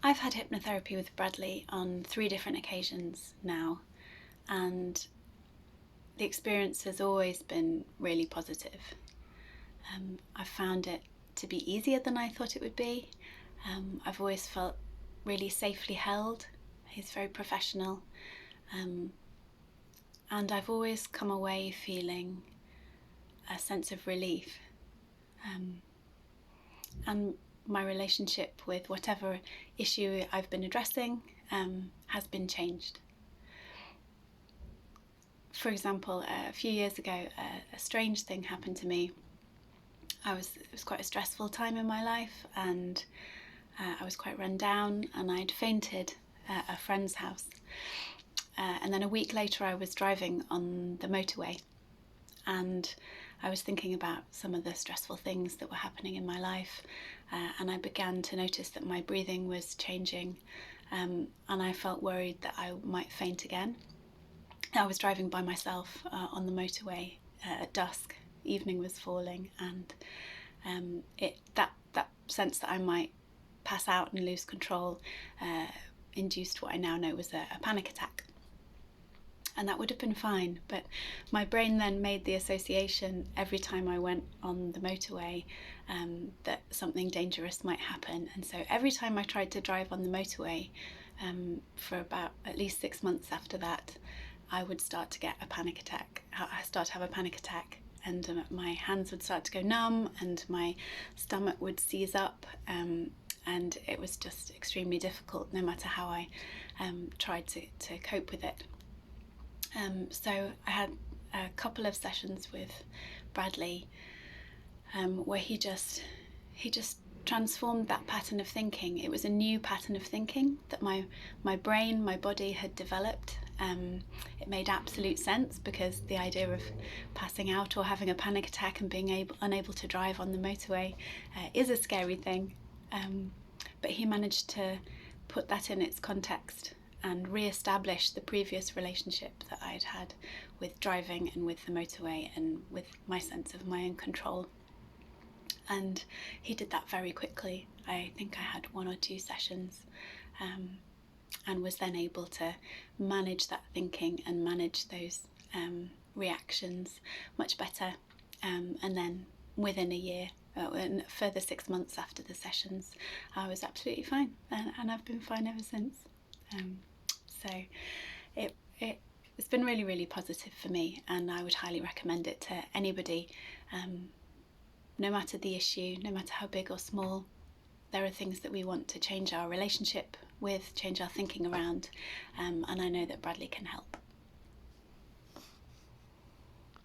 I've had hypnotherapy with Bradley on 3 different occasions now, and the experience has always been really positive. I've found it to be easier than I thought it would be. I've always felt really safely held. He's very professional, and I've always come away feeling a sense of relief. And my relationship with whatever issue I've been addressing has been changed. For example, a few years ago, a strange thing happened to me. It was quite a stressful time in my life, and I was quite run down, and I'd fainted at a friend's house. And then a week later I was driving on the motorway, and I was thinking about some of the stressful things that were happening in my life, and I began to notice that my breathing was changing, and I felt worried that I might faint again. I was driving by myself on the motorway at dusk. Evening was falling, and that sense that I might pass out and lose control induced what I now know was a panic attack. And that would have been fine, but my brain then made the association every time I went on the motorway that something dangerous might happen. And so every time I tried to drive on the motorway, for about at least 6 months after that, I would start to get a panic attack. I start to have a panic attack, and my hands would start to go numb, and my stomach would seize up, and it was just extremely difficult no matter how I tried to cope with it. So I had a couple of sessions with Bradley where he just transformed that pattern of thinking. It was a new pattern of thinking that my brain, my body had developed. It made absolute sense, because the idea of passing out or having a panic attack and being unable to drive on the motorway is a scary thing. But he managed to put that in its context and re-establish the previous relationship that I'd had with driving and with the motorway and with my sense of my own control. And he did that very quickly. I think I had 1 or 2 sessions, and was then able to manage that thinking and manage those reactions much better. And then within a year, and a further 6 months after the sessions, I was absolutely fine, and I've been fine ever since. So it's been really, really positive for me, and I would highly recommend it to anybody, no matter the issue, no matter how big or small. There are things that we want to change our relationship with, change our thinking around, and I know that Bradley can help.